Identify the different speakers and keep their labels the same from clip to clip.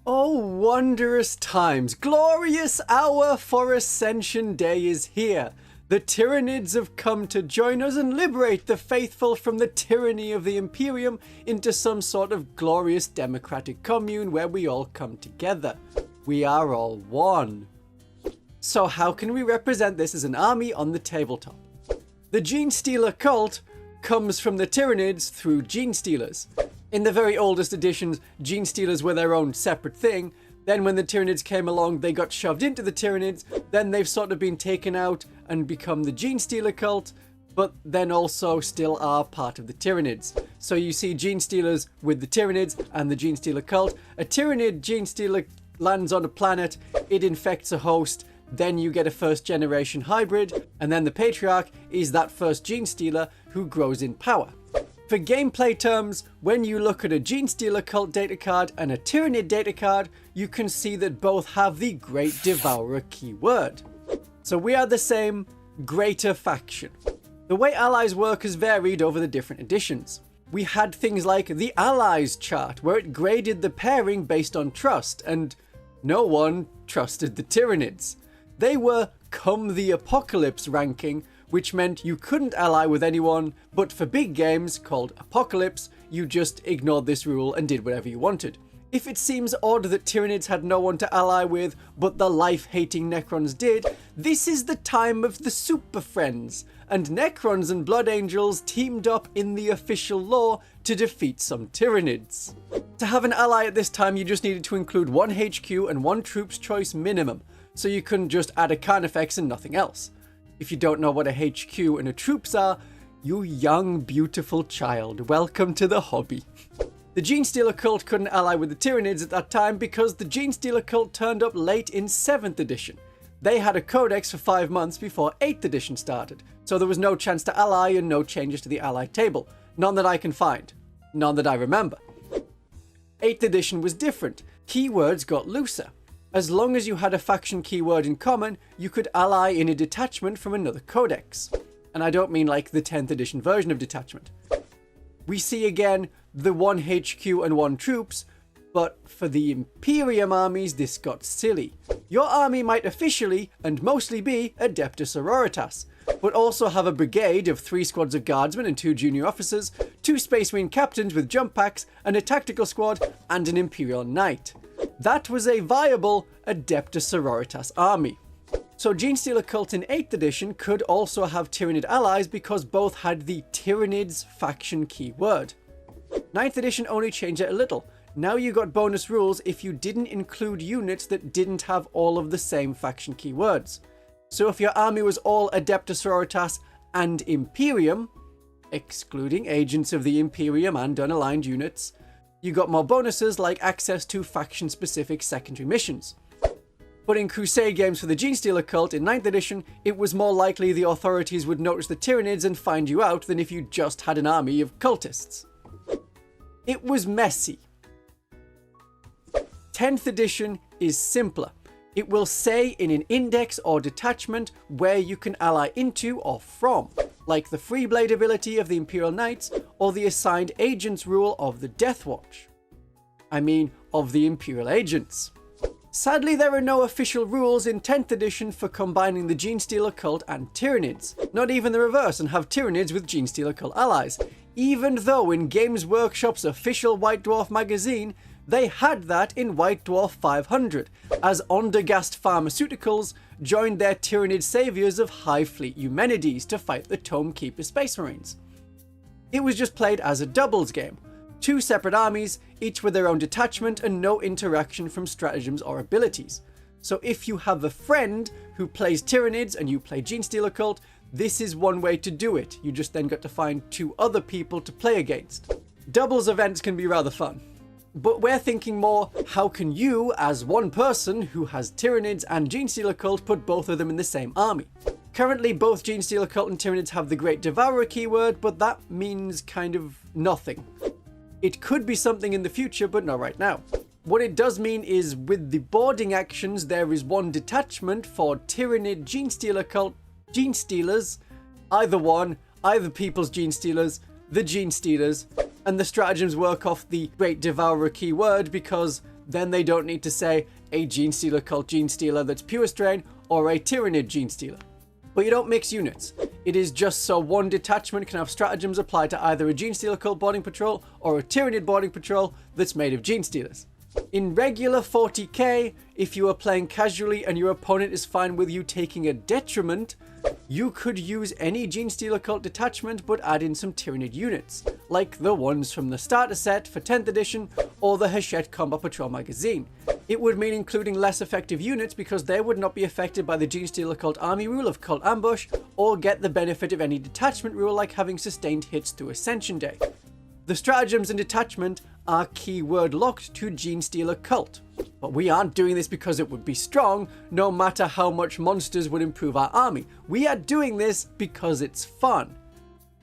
Speaker 1: Oh, wondrous times, glorious hour for Ascension Day is here. The Tyranids have come to join us and liberate the faithful from the tyranny of the Imperium into some sort of glorious democratic commune where we all come together. We are all one. So how can we represent this as an army on the tabletop? The Genestealer Cult comes from the Tyranids through Genestealers. In the very oldest editions, Genestealers were their own separate thing. Then when the Tyranids came along, they got shoved into the Tyranids. Then they've sort of been taken out and become the Genestealer Cult, but then also still are part of the Tyranids. So you see Genestealers with the Tyranids and the Genestealer Cult. A Tyranid Genestealer lands on a planet, it infects a host, then you get a first generation hybrid, and then the Patriarch is that first Genestealer who grows in power. For gameplay terms, when you look at a Genestealer Cult data card and a Tyranid data card, you can see that both have the Great Devourer keyword. So we are the same, greater faction. The way allies work has varied over the different editions. We had things like the allies chart, where it graded the pairing based on trust, and no one trusted the Tyranids. They were come the apocalypse ranking, which meant you couldn't ally with anyone, but for big games called Apocalypse, you just ignored this rule and did whatever you wanted. If it seems odd that Tyranids had no one to ally with, but the life-hating Necrons did, this is the time of the Super Friends, and Necrons and Blood Angels teamed up in the official lore to defeat some Tyranids. To have an ally at this time, you just needed to include one HQ and one Troops Choice minimum, so you couldn't just add a carnifex and nothing else. If you don't know what a HQ and a Troops are, you young, beautiful child, welcome to the hobby. The Genestealer Cult couldn't ally with the Tyranids at that time because the Genestealer Cult turned up late in 7th edition. They had a codex for 5 months before 8th edition started, so there was no chance to ally and no changes to the ally table. None that I can find. None that I remember. 8th edition was different. Keywords got looser. As long as you had a faction keyword in common, you could ally in a detachment from another codex. And I don't mean like the 10th edition version of detachment. We see again the one HQ and one troops, but for the Imperium armies this got silly. Your army might officially and mostly be Adeptus Sororitas, but also have a brigade of 3 squads of guardsmen and 2 junior officers, 2 Space Marine captains with jump packs, and a tactical squad and an Imperial Knight. That was a viable Adeptus Sororitas army. So Genestealer Cult in 8th edition could also have Tyranid allies because both had the Tyranids faction keyword. 9th edition only changed it a little. Now you got bonus rules if you didn't include units that didn't have all of the same faction keywords. So if your army was all Adeptus Sororitas and Imperium, excluding agents of the Imperium and unaligned units, you got more bonuses like access to faction-specific secondary missions. But in Crusade games for the Genestealer Cult in 9th edition, it was more likely the authorities would notice the Tyranids and find you out than if you just had an army of cultists. It was messy. 10th edition is simpler. It will say in an index or detachment where you can ally into or from, like the Free Blade ability of the Imperial Knights or the assigned agents rule of the Death Watch. I mean, of the Imperial Agents. Sadly, there are no official rules in 10th edition for combining the Genestealer Cult and Tyranids, not even the reverse and have Tyranids with Genestealer Cult allies, even though in Games Workshop's official White Dwarf magazine, they had that in White Dwarf 500, as Ondergast Pharmaceuticals joined their Tyranid saviors of High Fleet Eumenides to fight the Tome Keeper Space Marines. It was just played as a doubles game. 2 separate armies, each with their own detachment and no interaction from stratagems or abilities. So if you have a friend who plays Tyranids and you play Genestealer Cult, this is one way to do it. You just then got to find 2 other people to play against. Doubles events can be rather fun. But we're thinking more, how can you, as one person who has Tyranids and Genestealer Cult, put both of them in the same army? Currently, both Genestealer Cult and Tyranids have the Great Devourer keyword, but that means kind of nothing. It could be something in the future, but not right now. What it does mean is, with the boarding actions, there is one detachment for Tyranid Genestealer Cult Genestealers, either People's Genestealers, the Genestealers, and the stratagems work off the Great Devourer keyword because then they don't need to say a Genestealer Cult Genestealer that's pure strain or a Tyranid Genestealer. But you don't mix units. It is just so one detachment can have stratagems applied to either a Genestealer Cult boarding patrol or a Tyranid boarding patrol that's made of Genestealers. In regular 40k, if you are playing casually and your opponent is fine with you taking a detriment, you could use any Genestealer Cult detachment but add in some Tyranid units, like the ones from the starter set for 10th edition or the Hachette Combat Patrol magazine. It would mean including less effective units because they would not be affected by the Genestealer Cult army rule of Cult Ambush or get the benefit of any detachment rule like having sustained hits through Ascension Day. The stratagems and detachment are keyword locked to Genestealer Cult. But we aren't doing this because it would be strong, no matter how much monsters would improve our army. We are doing this because it's fun.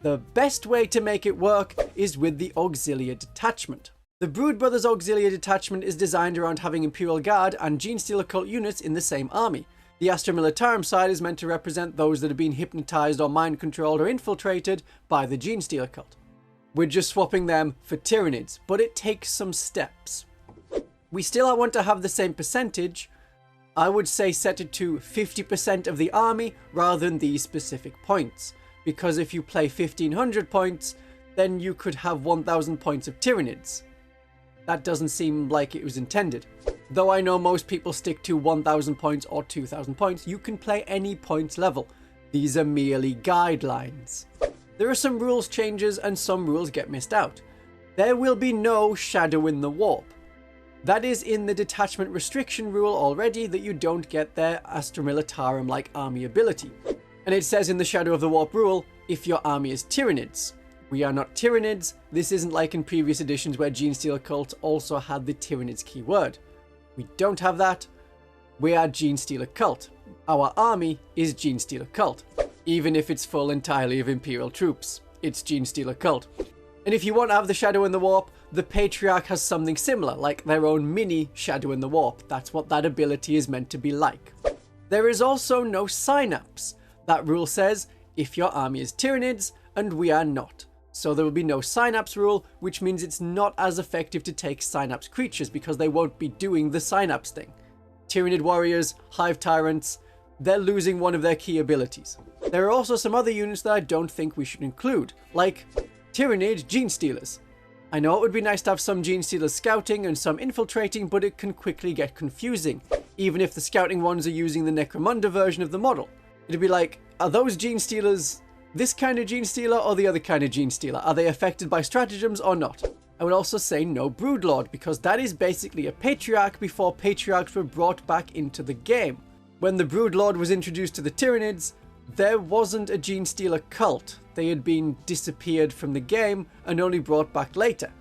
Speaker 1: The best way to make it work is with the Auxilia detachment. The Brood Brothers Auxilia detachment is designed around having Imperial Guard and Genestealer Cult units in the same army. The Astra Militarum side is meant to represent those that have been hypnotized or mind controlled or infiltrated by the Genestealer Cult. We're just swapping them for Tyranids, but it takes some steps. We still want to have the same percentage. I would say set it to 50% of the army rather than these specific points. Because if you play 1500 points, then you could have 1000 points of Tyranids. That doesn't seem like it was intended. Though I know most people stick to 1000 points or 2000 points, you can play any points level. These are merely guidelines. There are some rules changes and some rules get missed out. There will be no Shadow in the Warp. That is in the detachment restriction rule already that you don't get their Astra Militarum like army ability. And it says in the Shadow of the Warp rule, if your army is Tyranids. We are not Tyranids. This isn't like in previous editions where Genestealer Cult also had the Tyranids keyword. We don't have that. We are Genestealer Cult. Our army is Genestealer Cult. Even if it's full entirely of Imperial troops, it's Genestealer Cult. And if you want to have the Shadow in the Warp, the Patriarch has something similar, like their own mini Shadow in the Warp. That's what that ability is meant to be like. There is also no synapse. That rule says, if your army is Tyranids, and we are not. So there will be no synapse rule, which means it's not as effective to take synapse creatures because they won't be doing the synapse thing. Tyranid warriors, hive tyrants, they're losing one of their key abilities. There are also some other units that I don't think we should include, like Tyranid Genestealers. I know it would be nice to have some Genestealers scouting and some infiltrating, but it can quickly get confusing, even if the scouting ones are using the Necromunda version of the model. It'd be like, are those Genestealers this kind of Genestealer or the other kind of Genestealer? Are they affected by stratagems or not? I would also say no Broodlord, because that is basically a Patriarch before Patriarchs were brought back into the game. When the Broodlord was introduced to the Tyranids, there wasn't a Genestealer Cult. They had been disappeared from the game and only brought back later.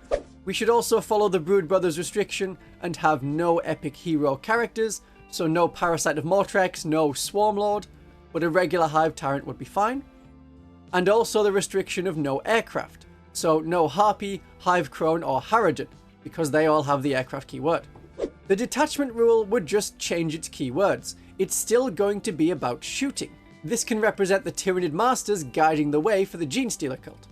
Speaker 1: We should also follow the Brood Brothers restriction and have no epic hero characters, so no Parasite of Mortrex, no Swarmlord, but a regular Hive Tyrant would be fine. And also the restriction of no aircraft, so no Harpy, Hive Crone or Harridan, because they all have the aircraft keyword. The detachment rule would just change its keywords. It's still going to be about shooting. This can represent the Tyranid Masters guiding the way for the Genestealer Cult.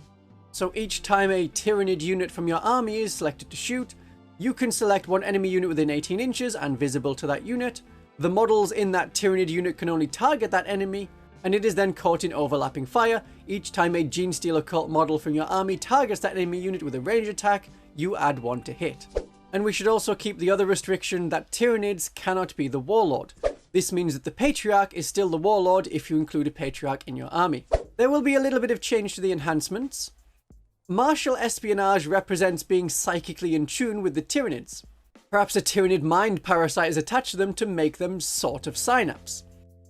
Speaker 1: So each time a Tyranid unit from your army is selected to shoot, you can select one enemy unit within 18 inches and visible to that unit. The models in that Tyranid unit can only target that enemy, and it is then caught in overlapping fire. Each time a Genestealer Cult model from your army targets that enemy unit with a range attack, you add 1 to hit. And we should also keep the other restriction that Tyranids cannot be the Warlord. This means that the Patriarch is still the Warlord if you include a Patriarch in your army. There will be a little bit of change to the enhancements. Martial Espionage represents being psychically in tune with the Tyranids. Perhaps a Tyranid mind parasite is attached to them to make them sort of synapse.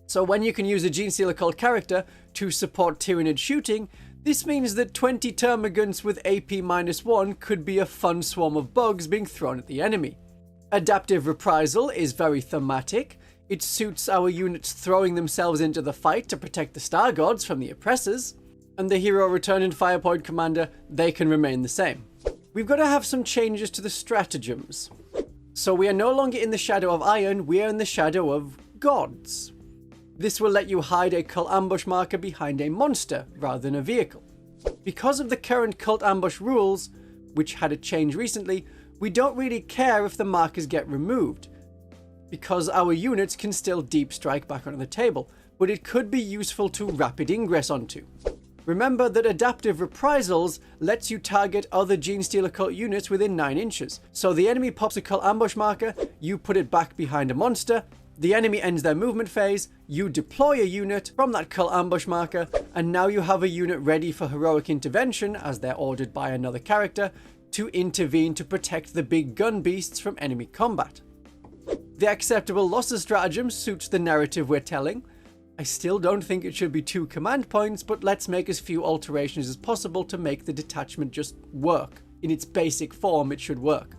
Speaker 1: So when you can use a Genestealer Cult character to support Tyranid shooting, this means that 20 Termagants with AP-1 could be a fun swarm of bugs being thrown at the enemy. Adaptive Reprisal is very thematic. It suits our units throwing themselves into the fight to protect the Star Gods from the oppressors. And the Hero Return and Firepoint Commander, they can remain the same. We've got to have some changes to the stratagems. So we are no longer in the Shadow of Iron, we are in the Shadow of Gods. This will let you hide a cult ambush marker behind a monster rather than a vehicle. Because of the current cult ambush rules, which had a change recently, we don't really care if the markers get removed, because our units can still deep strike back onto the table, but it could be useful to rapid ingress onto. Remember that adaptive reprisals lets you target other Genestealer Cult units within 9 inches. So the enemy pops a cult ambush marker, you put it back behind a monster, the enemy ends their movement phase, you deploy a unit from that cult ambush marker, and now you have a unit ready for heroic intervention, as they're ordered by another character, to intervene to protect the big gun beasts from enemy combat. The acceptable losses stratagem suits the narrative we're telling. I still don't think it should be 2 command points, but let's make as few alterations as possible to make the detachment just work. In its basic form, it should work.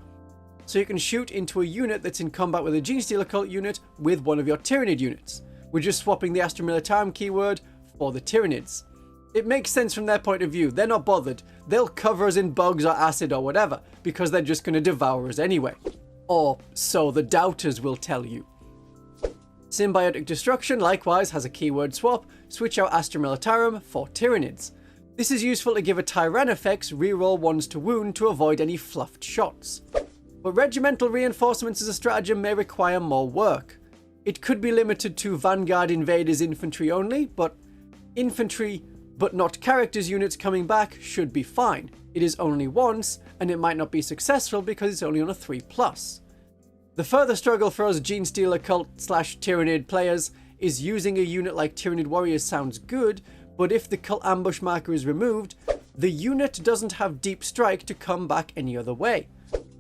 Speaker 1: So you can shoot into a unit that's in combat with a Genestealer Cult unit with one of your Tyranid units. We're just swapping the Astra Militarum keyword for the Tyranids. It makes sense from their point of view. They're not bothered. They'll cover us in bugs or acid or whatever, because they're just going to devour us anyway. Or so the doubters will tell you. Symbiotic Destruction likewise has a keyword swap. Switch out Astra Militarum for Tyranids. This is useful to give a carnifex reroll 1s to wound to avoid any fluffed shots. But regimental reinforcements as a stratagem may require more work. It could be limited to Vanguard Invaders infantry only, but infantry but not characters units coming back should be fine. It is only once, and it might not be successful because it's only on a 3+. The further struggle for us Genestealer Cult / Tyranid players is using a unit like Tyranid Warriors sounds good, but if the Cult Ambush marker is removed, the unit doesn't have Deep Strike to come back any other way.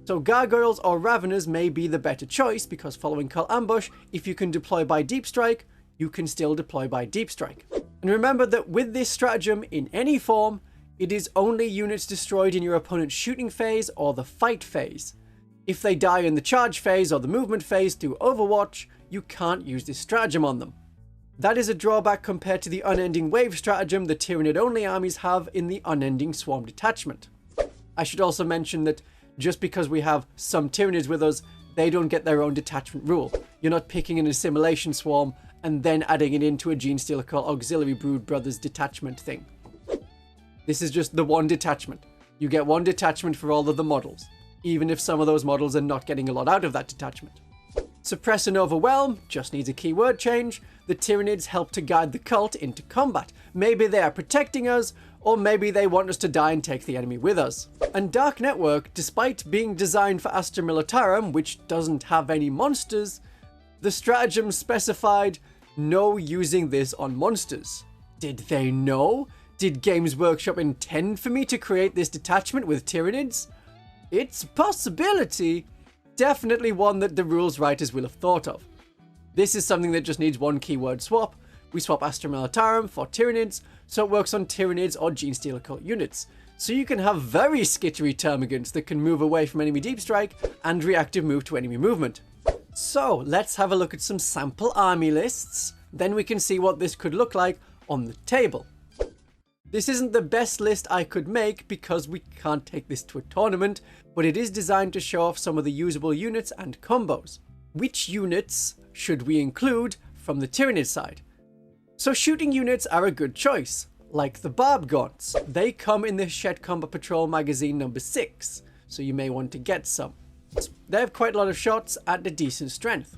Speaker 1: So Gargoyles or Raveners may be the better choice, because following Cult Ambush, if you can deploy by Deep Strike, you can still deploy by Deep Strike. And remember that with this stratagem in any form, it is only units destroyed in your opponent's shooting phase or the fight phase. If they die in the charge phase or the movement phase through Overwatch, you can't use this stratagem on them. That is a drawback compared to the unending wave stratagem the Tyranid-only armies have in the unending swarm detachment. I should also mention that just because we have some Tyranids with us, they don't get their own detachment rule. You're not picking an assimilation swarm and then adding it into a Genestealer Cult Auxiliary Brood Brothers detachment thing. This is just the one detachment. You get one detachment for all of the models, even if some of those models are not getting a lot out of that detachment. Suppress and Overwhelm just needs a keyword change. The Tyranids help to guide the cult into combat. Maybe they are protecting us, or maybe they want us to die and take the enemy with us. And Dark Network, despite being designed for Astra Militarum, which doesn't have any monsters, the stratagem specified no using this on monsters. Did they know? Did Games Workshop intend for me to create this detachment with Tyranids? It's a possibility. Definitely one that the rules writers will have thought of. This is something that just needs one keyword swap. We swap Astra Militarum for Tyranids, so it works on Tyranids or Genestealer Cult units. So you can have very skittery termagants that can move away from enemy deep strike and reactive move to enemy movement. So let's have a look at some sample army lists, then we can see what this could look like on the table. This isn't the best list I could make because we can't take this to a tournament, but it is designed to show off some of the usable units and combos. Which units should we include from the Tyranid side? So shooting units are a good choice, like the Barb Gaunts. They come in the Shed Combat Patrol magazine number 6, so you may want to get some. They have quite a lot of shots at a decent strength.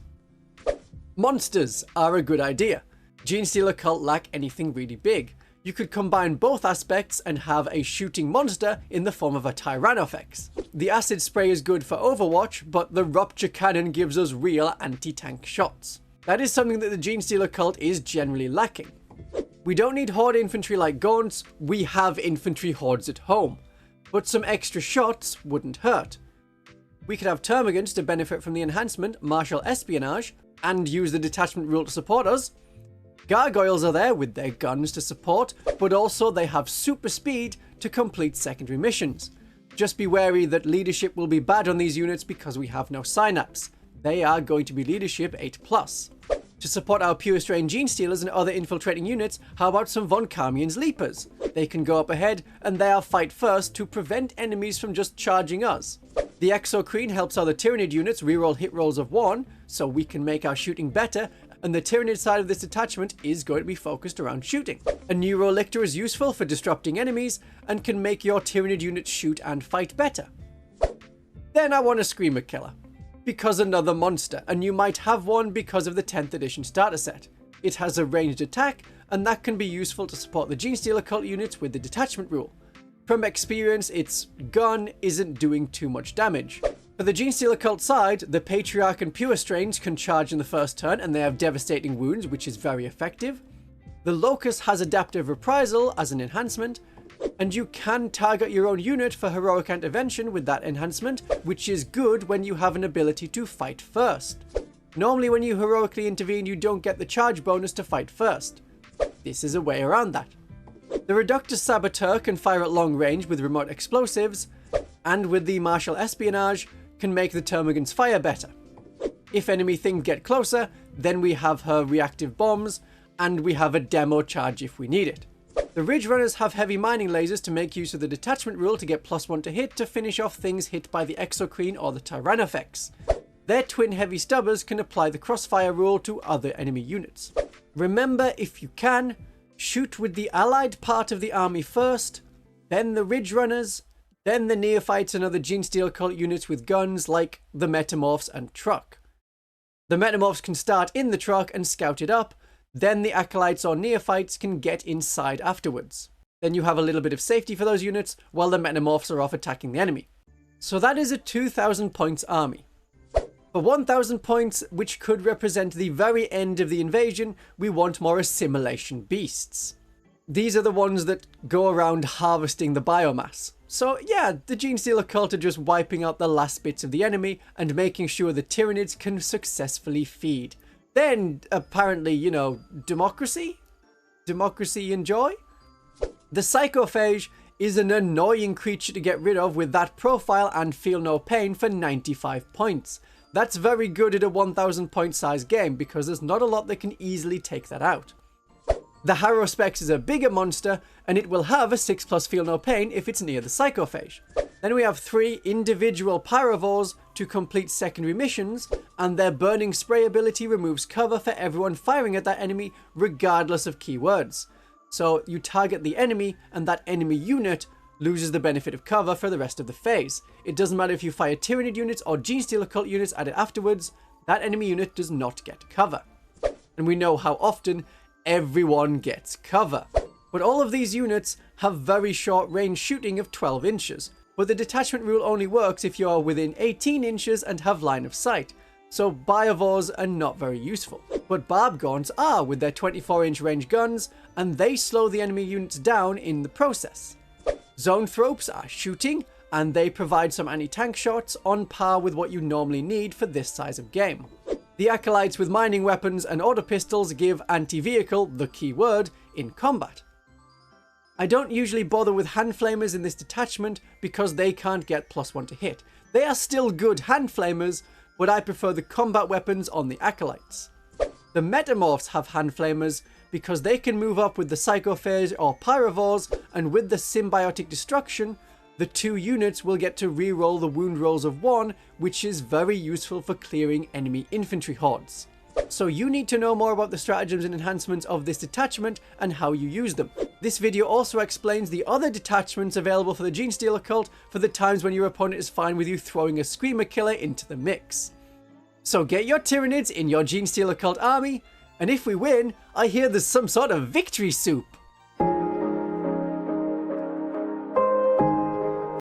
Speaker 1: Monsters are a good idea. Genestealer Cult lack anything really big. You could combine both aspects and have a shooting monster in the form of a Tyranofex. The acid spray is good for Overwatch, but the rupture cannon gives us real anti-tank shots. That is something that the Genestealer Cult is generally lacking. We don't need horde infantry like Gaunts, we have infantry hordes at home, but some extra shots wouldn't hurt. We could have termagants to benefit from the enhancement Martial Espionage and use the detachment rule to support us. Gargoyles are there with their guns to support, but also they have super speed to complete secondary missions. Just be wary that leadership will be bad on these units because we have no synapse. They are going to be leadership 8+. To support our pure strain Genestealers and other infiltrating units, how about some Von Carmian's Leapers? They can go up ahead and they are fight first to prevent enemies from just charging us. The Exocrine helps other Tyranid units reroll hit rolls of 1, so we can make our shooting better, and the Tyranid side of this detachment is going to be focused around shooting. A Neurolictor is useful for disrupting enemies and can make your Tyranid units shoot and fight better. Then I want a Screamer Killer, because another monster, and you might have one because of the 10th edition starter set. It has a ranged attack, and that can be useful to support the Genestealer Cult units with the detachment rule. From experience, its gun isn't doing too much damage. For the Genestealer Cult side, the Patriarch and Pure Strains can charge in the first turn, and they have devastating wounds, which is very effective. The Locust has Adaptive Reprisal as an enhancement, and you can target your own unit for heroic intervention with that enhancement, which is good when you have an ability to fight first. Normally when you heroically intervene, you don't get the charge bonus to fight first. This is a way around that. The Reductus Saboteur can fire at long range with remote explosives, and with the Martial Espionage, can make the Termagant's fire better. If enemy things get closer, then we have her reactive bombs, and we have a demo charge if we need it. The Ridge Runners have heavy mining lasers to make use of the detachment rule to get +1 to hit to finish off things hit by the Exocrine or the Carnifex. Their twin heavy stubbers can apply the crossfire rule to other enemy units. Remember, if you can, shoot with the allied part of the army first, then the Ridge Runners, then the Neophytes and other Genestealer Cult units with guns like the Metamorphs and Truck. The Metamorphs can start in the truck and scout it up, then the Acolytes or Neophytes can get inside afterwards. Then you have a little bit of safety for those units while the Metamorphs are off attacking the enemy. So that is a 2,000 points army. For 1,000 points, which could represent the very end of the invasion, we want more assimilation beasts. These are the ones that go around harvesting the biomass. So yeah, the Genestealer Cult are just wiping out the last bits of the enemy and making sure the Tyranids can successfully feed. Then, apparently, you know, democracy? Democracy and joy? The Psychophage is an annoying creature to get rid of with that profile and feel no pain for 95 points. That's very good at a 1,000 point size game because there's not a lot that can easily take that out. The Harrowspex is a bigger monster, and it will have a 6+ feel no pain if it's near the Psychophage. Then we have 3 individual Pyrovores to complete secondary missions, and their Burning Spray ability removes cover for everyone firing at that enemy regardless of keywords. So you target the enemy, and that enemy unit loses the benefit of cover for the rest of the phase. It doesn't matter if you fire Tyranid units or Genestealer Cult units at it afterwards, that enemy unit does not get cover. And we know how often everyone gets cover. But all of these units have very short range shooting of 12 inches, but the detachment rule only works if you are within 18 inches and have line of sight, so Biovores are not very useful. But Barbgaunts are with their 24-inch range guns, and they slow the enemy units down in the process. Zonethropes are shooting, and they provide some anti-tank shots on par with what you normally need for this size of game. The Acolytes with mining weapons and auto pistols give anti-vehicle the key word in combat. I don't usually bother with hand flamers in this detachment because they can't get +1 to hit. They are still good hand flamers, but I prefer the combat weapons on the Acolytes. The Metamorphs have hand flamers because they can move up with the Psychophage or Pyrovores, and with the Symbiotic Destruction, the 2 units will get to re-roll the wound rolls of 1, which is very useful for clearing enemy infantry hordes. So you need to know more about the stratagems and enhancements of this detachment and how you use them. This video also explains the other detachments available for the Genestealer Cult for the times when your opponent is fine with you throwing a Screamer Killer into the mix. So get your Tyranids in your Genestealer Cult army, and if we win, I hear there's some sort of victory soup.